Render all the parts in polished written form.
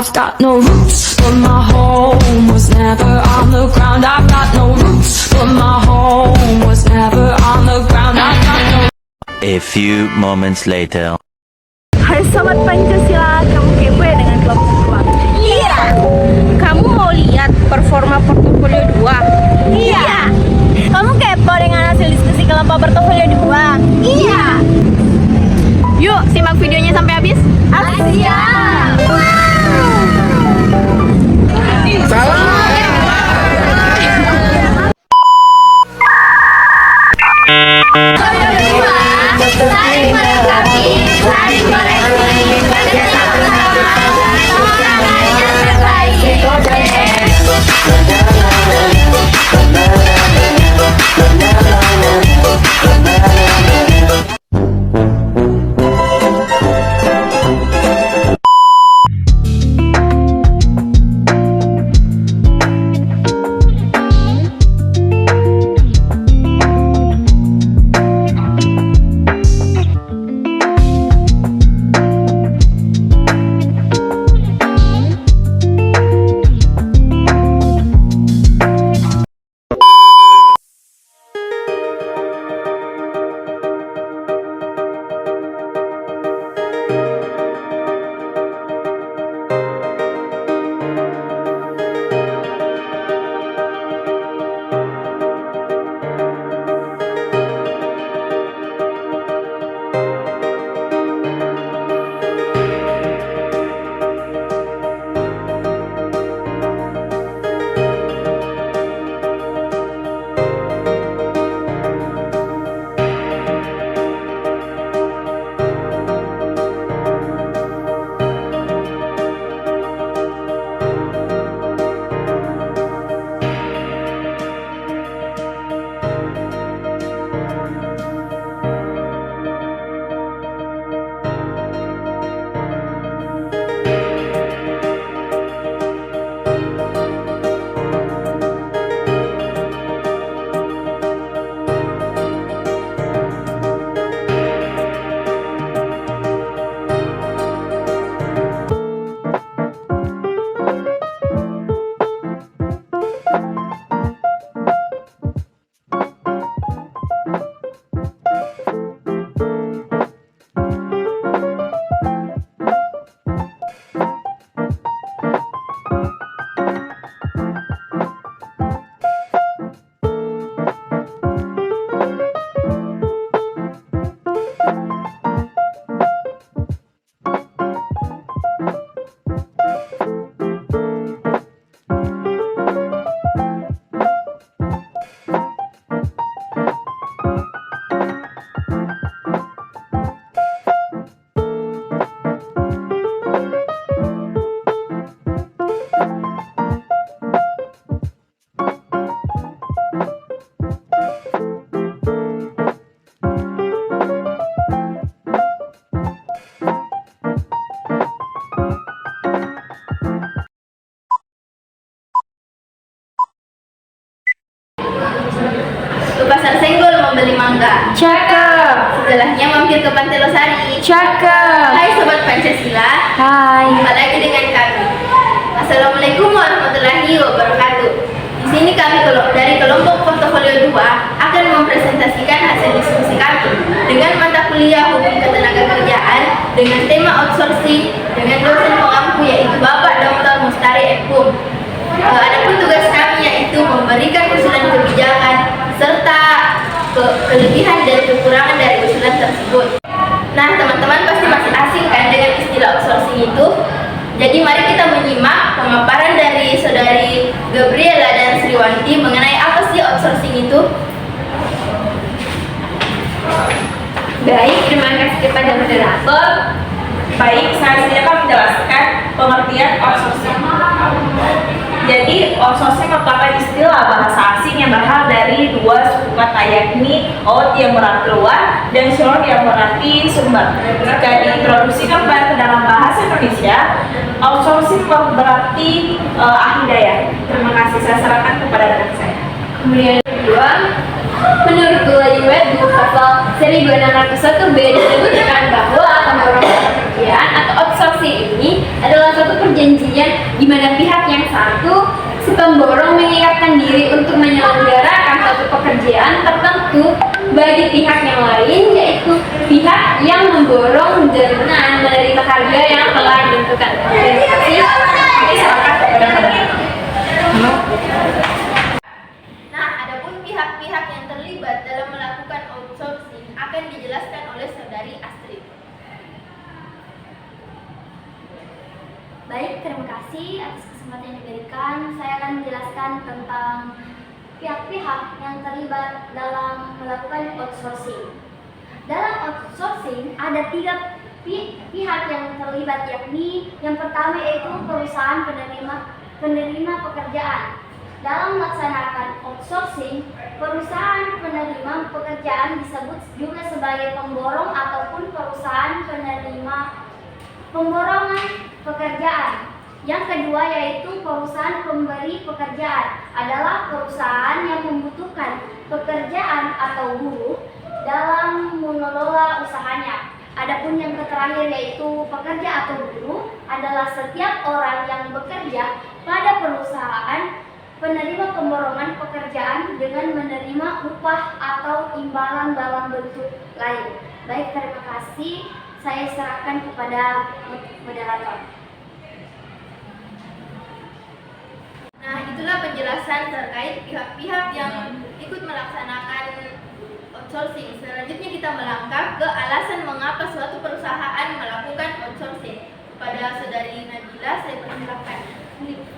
I've got no roots, but my home was never on the ground. I've got no roots, but my home was never on the ground. I've got no. A few moments later. Hai Sobat Pancasila, kamu kepo ya dengan kelompok 2? Iya. Kamu mau lihat performa portofolio 2? Iya. Kamu kepo dengan hasil diskusi kelompok portofolio 2? Iya. Yuk, simak videonya sampai habis. Siap. Saling melengkapi, saling koreksi, kerjasama, semuanya terbaik. Ke Pasar Senggol membeli mangga. Cakep. Setelahnya mampir ke Pantai Losari. Cakep. Hai Sobat Pancasila. Hai. Jumpa lagi dengan kami. Assalamualaikum warahmatullahi wabarakatuh. Di sini kami dari kelompok portofolio 2 akan mempresentasikan hasil diskusi kami dengan mata kuliah Hukum Ketenagakerjaan dengan tema outsourcing dengan dosen pengampu yaitu Bapak Dr. Mustari Ekum. Adapun tugas kami yaitu memberikan usulan kebijakan serta kelebihan dan kekurangan dari usulan tersebut. Nah, teman-teman pasti masih asing kan dengan istilah outsourcing itu. Jadi mari kita menyimak pemaparan dari Saudari Gabriela dan Sriwanti mengenai apa sih outsourcing itu. Baik, terima kasih kepada moderator. Baik, saya akan menjelaskan pengertian outsourcing. Jadi, outsourcing merupakan istilah bahasa asing yang berasal dari dua suku kata, yakni out yang berarti luar dan source yang berarti sumber. Jika diintroduksikan ke dalam bahasa Indonesia, outsourcing berarti ahli daya. Terima kasih, saya serahkan kepada rekan saya. Kemudian kedua, menurut Web Buku Pasal 1601 B disebutkan bahwa pembaruan pekerjaan atau outsourcing ini adalah suatu perjanjian menyelenggarakan suatu pekerjaan tertentu bagi pihak yang lain, yaitu pihak yang memborong dengan menerima harga yang telah ditentukan. Terima kasih. Silakan kepada Nah, adapun pihak-pihak yang terlibat dalam melakukan outsourcing akan dijelaskan oleh Saudari Astrid. Baik, terima kasih atas kesempatan yang diberikan. Saya akan menjelaskan tentang pihak-pihak yang terlibat dalam melakukan outsourcing. Dalam outsourcing ada 3 pihak yang terlibat, yakni yang pertama yaitu perusahaan penerima pekerjaan. Dalam melaksanakan outsourcing, perusahaan penerima pekerjaan disebut juga sebagai pemborong ataupun perusahaan penerima pemborongan pekerjaan. Yang kedua yaitu perusahaan pemberi pekerjaan, adalah perusahaan yang membutuhkan pekerjaan atau buruh dalam mengelola usahanya. Adapun yang terakhir yaitu pekerja atau buruh adalah setiap orang yang bekerja pada perusahaan penerima pemborongan pekerjaan dengan menerima upah atau imbalan dalam bentuk lain. Baik, terima kasih. Saya serahkan kepada moderator. Nah, itulah penjelasan terkait pihak-pihak yang ikut melaksanakan outsourcing. Selanjutnya kita melangkah ke alasan mengapa suatu perusahaan melakukan outsourcing. Pada Saudari Nabila, saya persilakan.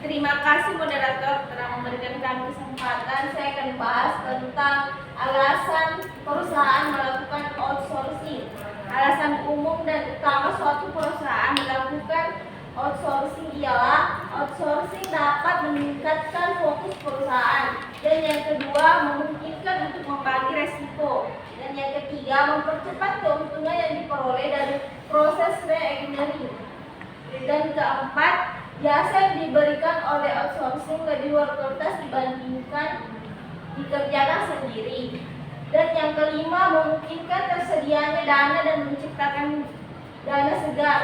Terima kasih moderator telah memberikan kami kesempatan. Saya akan bahas tentang alasan perusahaan melakukan outsourcing. Alasan umum dan utama suatu perusahaan melakukan outsourcing ialah outsourcing dapat meningkatkan fokus perusahaan, dan yang kedua memungkinkan untuk membagi resiko, dan yang ketiga mempercepat keuntungan yang diperoleh dari proses re-engineering, dan keempat jasa yang diberikan oleh outsourcing lebih world-class dibandingkan dikerjakan sendiri, dan yang kelima memungkinkan tersedianya dana dan menciptakan dana segar,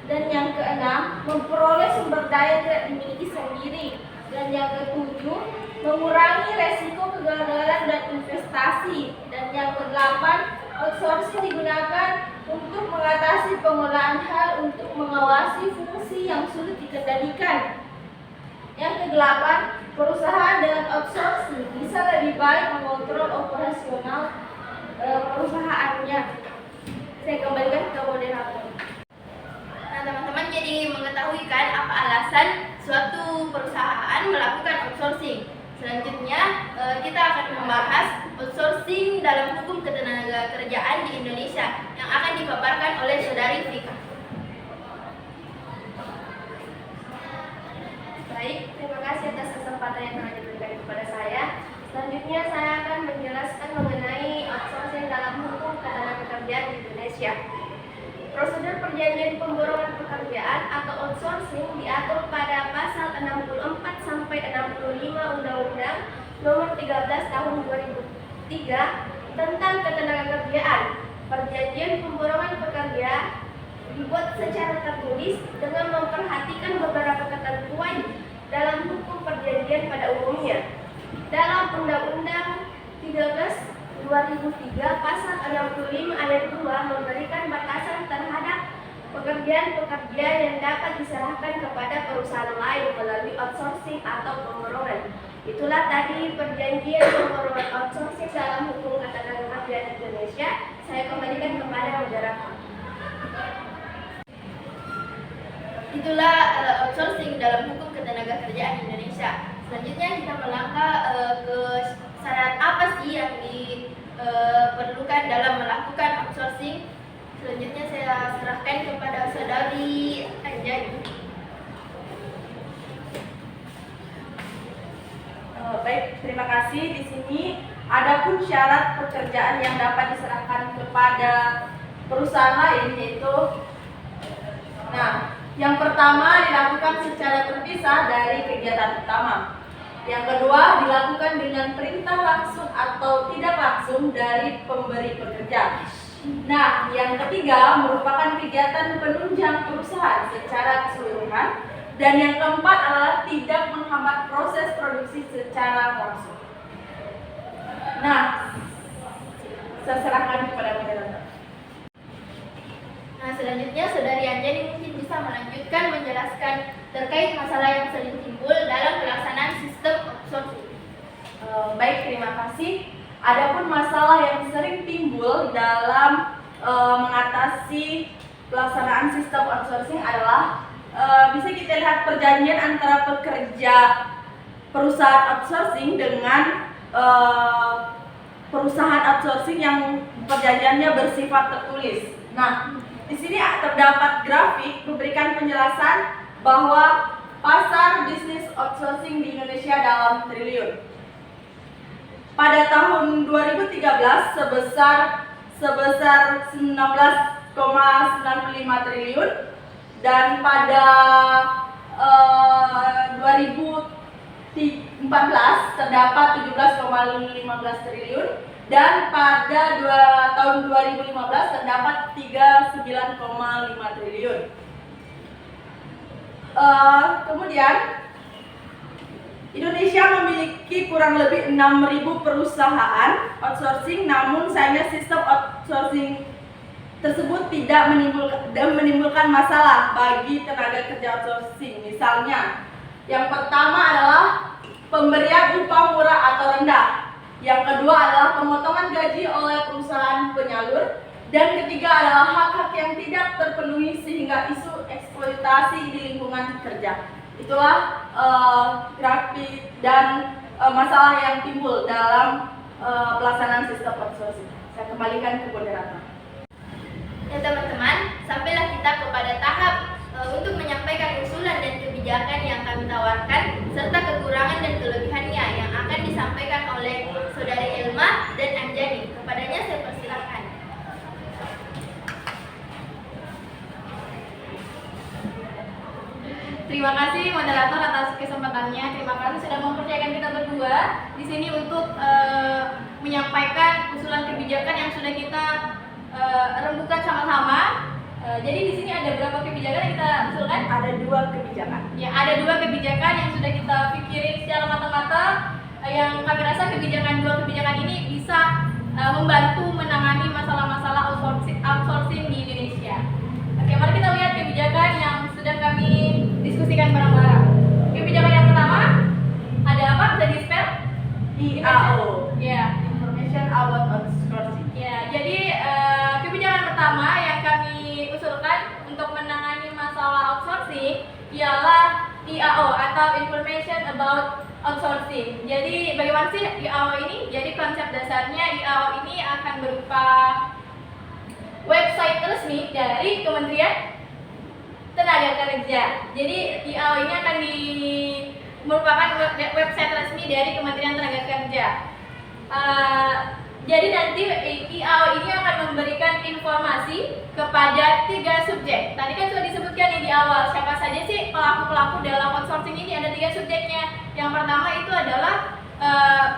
dan yang keenam memperoleh sumber daya tidak dimiliki sendiri, dan yang ketujuh mengurangi resiko kegagalan dan investasi, dan yang kedelapan outsourcing digunakan untuk mengatasi pengolahan hal untuk mengawasi fungsi yang sulit dikendalikan. Yang kedelapan, perusahaan dengan outsourcing bisa lebih baik mengontrol operasional perusahaannya. Saya kembalikan ke moderator. Nah, teman-teman jadi mengetahui kan apa alasan suatu perusahaan melakukan outsourcing. Selanjutnya kita akan membahas outsourcing dalam hukum ketenagakerjaan di Indonesia yang akan dipaparkan oleh Saudari Vika. Baik, terima kasih atas kesempatan yang telah diberikan kepada saya. Selanjutnya saya akan menjelaskan mengenai outsourcing dalam hukum ketenagakerjaan di Indonesia. Prosedur perjanjian pemborongan pekerjaan atau outsourcing diatur pada pasal 64 sampai 65 Undang-Undang Nomor 13 Tahun 2003 tentang ketenagakerjaan. Perjanjian pemborongan pekerja dibuat secara tertulis dengan memperhatikan beberapa ketentuan dalam hukum perjanjian pada umumnya. Dalam Undang-Undang 13/2003 pasal 65 ayat 2 memberikan batasan terhadap pekerjaan-pekerja yang dapat diserahkan kepada perusahaan lain melalui outsourcing atau pemborongan. Itulah tadi perjanjian pemborongan outsourcing dalam hukum ketenagakerjaan Indonesia. Saya kembalikan kepada moderator. Itulah outsourcing dalam hukum ketenagakerjaan Indonesia. Selanjutnya kita melangkah ke syarat apa sih yang diperlukan dalam melakukan outsourcing. Selanjutnya saya serahkan kepada Saudari Anjani. Baik, terima kasih. Di sini adapun syarat pekerjaan yang dapat diserahkan kepada perusahaan lain yaitu, yang pertama dilakukan secara terpisah dari kegiatan utama. Yang kedua dilakukan dengan perintah langsung atau tidak langsung dari pemberi pekerja. Nah, yang ketiga merupakan kegiatan penunjang perusahaan secara keseluruhan. Dan yang keempat adalah tidak menghambat proses produksi secara langsung. Nah, saya serahkan kepada moderator. Nah, selanjutnya Saudari Anjani mungkin bisa melanjutkan menjelaskan terkait masalah yang sering timbul dalam pelaksanaan sistem outsourcing. Baik, terima kasih. Adapun masalah yang sering timbul dalam mengatasi pelaksanaan sistem outsourcing adalah bisa kita lihat perjanjian antara pekerja perusahaan outsourcing dengan perusahaan outsourcing yang perjanjiannya bersifat tertulis. Nah, di sini terdapat grafik memberikan penjelasan bahwa pasar bisnis outsourcing di Indonesia dalam triliun. Pada tahun 2013 sebesar 19,95 triliun dan pada 2014 terdapat 17,15 triliun dan pada tahun 2015 terdapat 39,5 triliun. Kemudian Indonesia memiliki kurang lebih 6.000 perusahaan outsourcing, namun sayangnya sistem outsourcing tersebut tidak menimbulkan masalah bagi tenaga kerja outsourcing. Misalnya, yang pertama adalah pemberian upah murah atau rendah. Yang kedua adalah pemotongan gaji oleh perusahaan penyalur. Dan ketiga adalah hak-hak yang tidak terpenuhi sehingga isu eksploitasi di lingkungan kerja. Itulah grafik dan masalah yang timbul dalam pelaksanaan sistem outsourcing. Saya kembalikan ke moderator. Ya teman-teman, sampailah kita kepada tahap untuk menyampaikan usulan dan kebijakan yang kami tawarkan serta kekurangan dan kelebihannya yang akan disampaikan oleh Saudari Elma dan Anjani. Kepadanya saya persilahkan. Terima kasih moderator atas kesempatannya. Terima kasih sudah mempercayakan kita berdua di sini untuk menyampaikan usulan kebijakan yang sudah kita rembukan sama-sama. Jadi di sini ada berapa kebijakan yang kita usulkan? Ada 2 kebijakan. Ya, ada 2 kebijakan yang sudah kita pikirin secara matang-matang. Yang kami rasa dua kebijakan ini bisa membantu menangani masalah-masalah outsourcing di Indonesia. Oke, mari kita lihat kebijakan yang sudah kami diskusikan bareng-bareng. Kebijakan yang pertama ada apa? Bisa di-spell? IAO. Ya. Information about outsourcing. Ya, jadi kebijakan pertama yang kami usulkan untuk menangani masalah outsourcing ialah IAO atau Information about Outsourcing. Jadi bagaimana sih IAO ini? Jadi konsep dasarnya IAO ini akan berupa website resmi dari Kementerian Tenaga Kerja. Jadi IAO ini akan merupakan website resmi dari Kementerian Tenaga Kerja. Jadi nanti IAO ini akan memberikan informasi kepada 3 subjek. Tadi kan sudah disebutkan nih di awal, siapa saja sih pelaku-pelaku dalam outsourcing ini, ada 3 subjeknya. Yang pertama itu adalah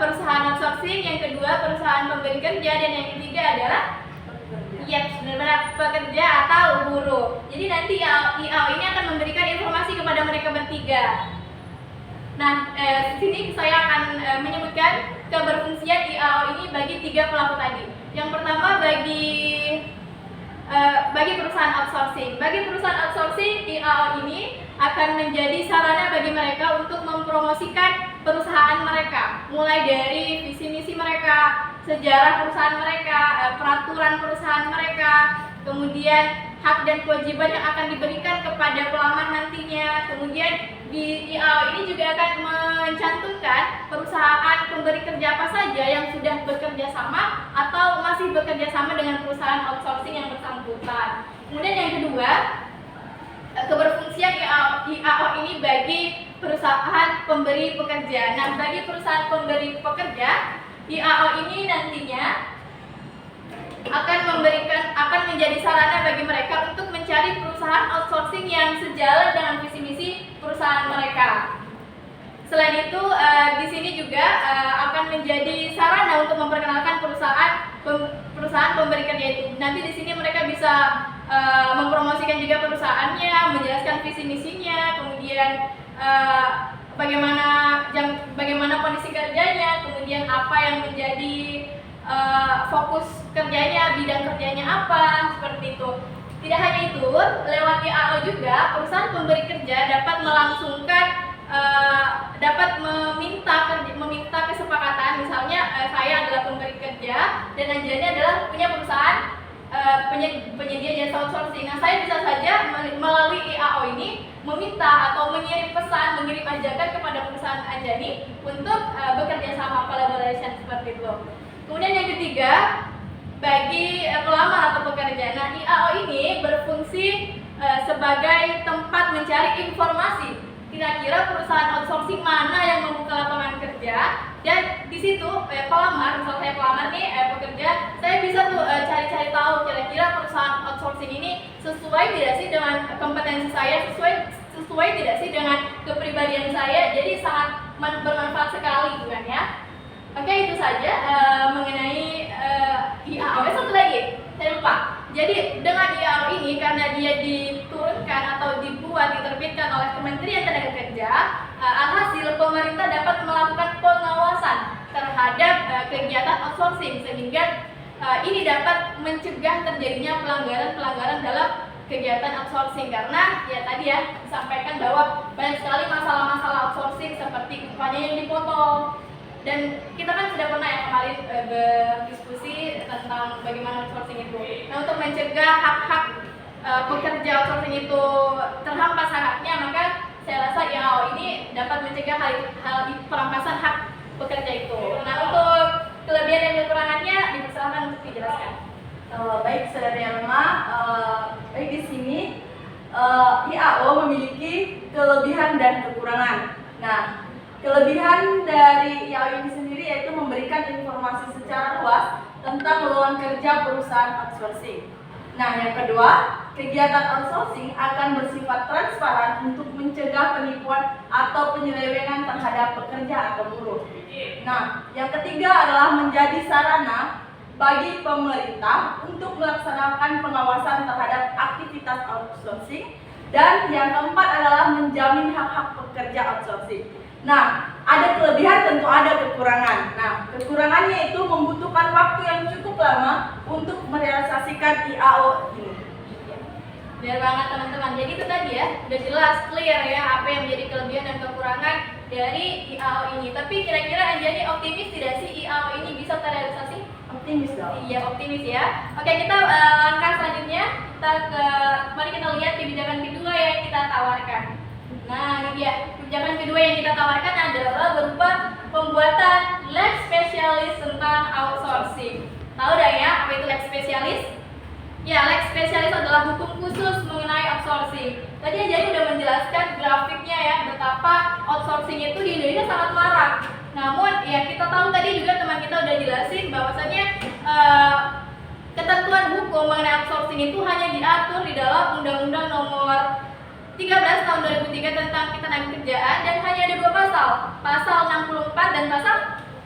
perusahaan outsourcing, yang kedua perusahaan pemberi kerja, dan yang ketiga adalah benar-benar pekerja atau buruh. Jadi nanti IAO ini akan memberikan informasi kepada mereka bertiga. Nah, sini saya akan menyebutkan keberfungsian IAO ini bagi 3 pelaku tadi. Yang pertama bagi perusahaan outsourcing. Bagi perusahaan outsourcing, IAO ini akan menjadi sarana bagi mereka untuk mempromosikan perusahaan mereka, mulai dari visi misi mereka, sejarah perusahaan mereka, peraturan perusahaan mereka, kemudian hak dan kewajiban yang akan diberikan kepada pelamar nantinya. Kemudian di IAO ini juga akan mencantumkan perusahaan pemberi kerja apa saja yang sudah bekerja sama atau masih bekerja sama dengan perusahaan outsourcing yang bersangkutan. Kemudian yang kedua, keberfungsian IAO ini bagi perusahaan pemberi pekerja. Nah, bagi perusahaan pemberi pekerja, IAO ini nantinya akan menjadi sarana bagi mereka untuk mencari perusahaan outsourcing yang sejalan dengan visi misi perusahaan mereka. Selain itu, di sini juga akan menjadi sarana untuk memperkenalkan perusahaan pemberi kerja itu. Nanti di sini mereka bisa mempromosikan juga perusahaannya, menjelaskan visi misinya, kemudian bagaimana kondisi kerjanya, kemudian apa yang menjadi fokus kerjanya, bidang kerjanya apa, seperti itu. Tidak hanya itu, lewat IAO juga perusahaan pemberi kerja dapat melangsungkan dapat meminta kesepakatan. Misalnya saya adalah pemberi kerja dan Anjani adalah punya perusahaan penyedia jasa outsourcing. Nah, saya bisa saja melalui IAO ini meminta atau mengirim pesan, mengirim ajakan kepada perusahaan Anjani untuk bekerja sama, collaboration, seperti itu. Kemudian yang ketiga, bagi pelamar atau pekerja. Nah, IAO ini berfungsi sebagai tempat mencari informasi. Kira-kira perusahaan outsourcing mana yang membuka lapangan kerja, dan di situ pelamar, misalnya saya pelamar nih, pekerja, saya bisa tuh cari-cari tahu kira-kira perusahaan outsourcing ini sesuai tidak sih dengan kompetensi saya, sesuai tidak sih dengan kepribadian saya. Jadi sangat bermanfaat sekali, bukan ya? Oke, itu saja mengenai IAO. Satu lagi, saya lupa. Jadi dengan IAO ini, karena dia diturunkan atau diterbitkan oleh Kementerian Tenaga Kerja, alhasil pemerintah dapat melakukan pengawasan terhadap kegiatan outsourcing, sehingga ini dapat mencegah terjadinya pelanggaran dalam kegiatan outsourcing. Karena ya tadi ya disampaikan bahwa banyak sekali masalah-masalah outsourcing seperti upahnya yang dipotong. Dan kita kan sudah pernah ya kemarin berdiskusi tentang bagaimana outsourcing itu. Nah, untuk mencegah hak-hak pekerja outsourcing itu terhampas hak-haknya, maka saya rasa IAO ini dapat mencegah hal perampasan hak pekerja itu. Nah, untuk kelebihan dan kekurangannya dipersilakan untuk dijelaskan. Baik, Saudari Alma, baik di sini IAO memiliki kelebihan dan kekurangan. Nah, kelebihan dari IAO ini sendiri yaitu memberikan informasi secara luas tentang lowongan kerja perusahaan outsourcing. Nah, yang kedua, kegiatan outsourcing akan bersifat transparan untuk mencegah penipuan atau penyelewengan terhadap pekerja atau buruh. Nah, yang ketiga adalah menjadi sarana bagi pemerintah untuk melaksanakan pengawasan terhadap aktivitas outsourcing. Dan yang keempat adalah menjamin hak-hak pekerja outsourcing. Nah, ada kelebihan, tentu ada kekurangan. Nah, kekurangannya itu membutuhkan waktu yang cukup lama untuk merealisasikan IAO ini. Benar banget teman-teman. Jadi itu tadi ya, udah jelas, clear ya apa yang menjadi kelebihan dan kekurangan dari IAO ini. Tapi kira-kira Anjani optimis tidak sih IAO ini bisa terrealisasi? Optimis dong. Iya, optimis ya. Oke, kita langkah selanjutnya. Mari kita lihat kebijakan kedua yang kita tawarkan. Nah, ini dia. Kebijakan kedua yang kita tawarkan adalah berupa pembuatan lab spesialis tentang outsourcing. Tahu dah ya, apa itu lab spesialis? Ya, lab spesialis adalah hukum khusus mengenai outsourcing. Tadi Anjani udah menjelaskan grafiknya ya, betapa outsourcing itu di Indonesia sangat marak. Namun, ya kita tahu tadi juga teman kita udah jelasin bahwasannya ketentuan hukum mengenai outsourcing itu hanya diatur di dalam Undang-Undang Nomor 13 tahun 2003 tentang ketenagakerjaan, dan hanya ada dua pasal 64 dan pasal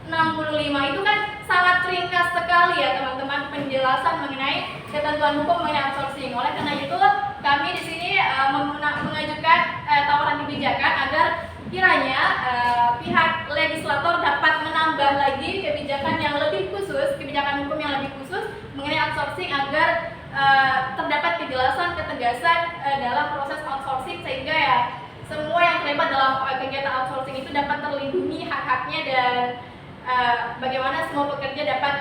65. Itu kan sangat ringkas sekali ya teman-teman penjelasan mengenai ketentuan hukum mengenai outsourcing. Oleh karena itu kami di sini mengajukan tawaran kebijakan agar kiranya pihak legislator dapat menambah lagi kebijakan yang lebih khusus, kebijakan hukum yang lebih khusus mengenai outsourcing, agar terdapat kejelasan, ketegasan dalam proses outsourcing, sehingga ya semua yang terlibat dalam kegiatan outsourcing itu dapat terlindungi hak-haknya, dan bagaimana semua pekerja dapat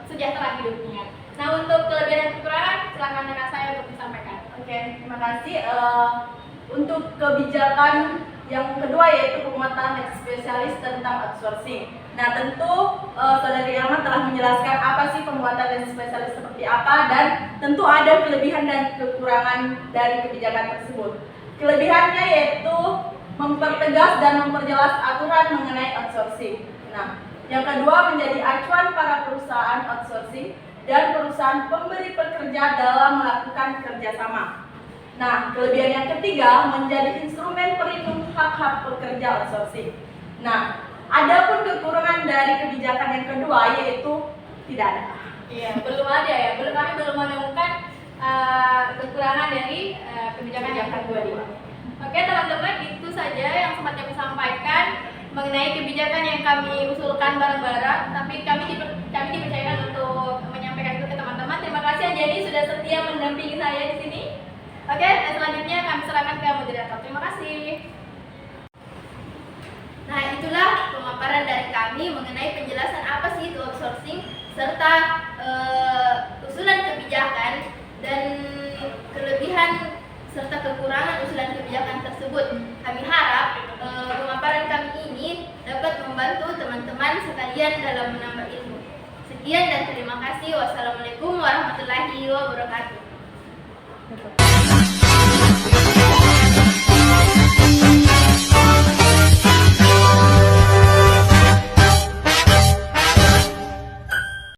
sejahtera hidupnya. Nah, untuk kelebihan dan kekurangan silakan rekan saya untuk disampaikan. Oke, terima kasih. Untuk kebijakan yang kedua yaitu penguatan spesialis tentang outsourcing. Nah, tentu Saudari Alma telah menjelaskan apa sih penguatan spesialis seperti apa, dan tentu ada kelebihan dan kekurangan dari kebijakan tersebut. Kelebihannya yaitu mempertegas dan memperjelas aturan mengenai outsourcing. Nah, yang kedua menjadi acuan para perusahaan outsourcing dan perusahaan pemberi pekerja dalam melakukan kerjasama. Nah, kelebihan yang ketiga menjadi instrumen pelindung hak-hak pekerja outsourcing. Nah, adapun kekurangan dari kebijakan yang kedua yaitu tidak ada. Iya, belum ada ya. Kami belum menemukan kekurangan dari kebijakan yang kedua ini. Oke teman-teman, itu saja yang sempat kami sampaikan mengenai kebijakan yang kami usulkan bareng-bareng. Tapi kami dipercayakan untuk menyampaikan itu ke teman-teman. Terima kasih Anjani sudah setia mendampingi saya di sini. Oke, dan selanjutnya kami serahkan ke moderator. Terima kasih. Nah, itulah pemaparan dari kami mengenai penjelasan apa sih itu outsourcing serta usulan kebijakan dan kelebihan serta kekurangan usulan kebijakan tersebut. Kami harap pemaparan kami ini dapat membantu teman-teman sekalian dalam menambah ilmu. Sekian dan terima kasih. Wassalamualaikum warahmatullahi wabarakatuh.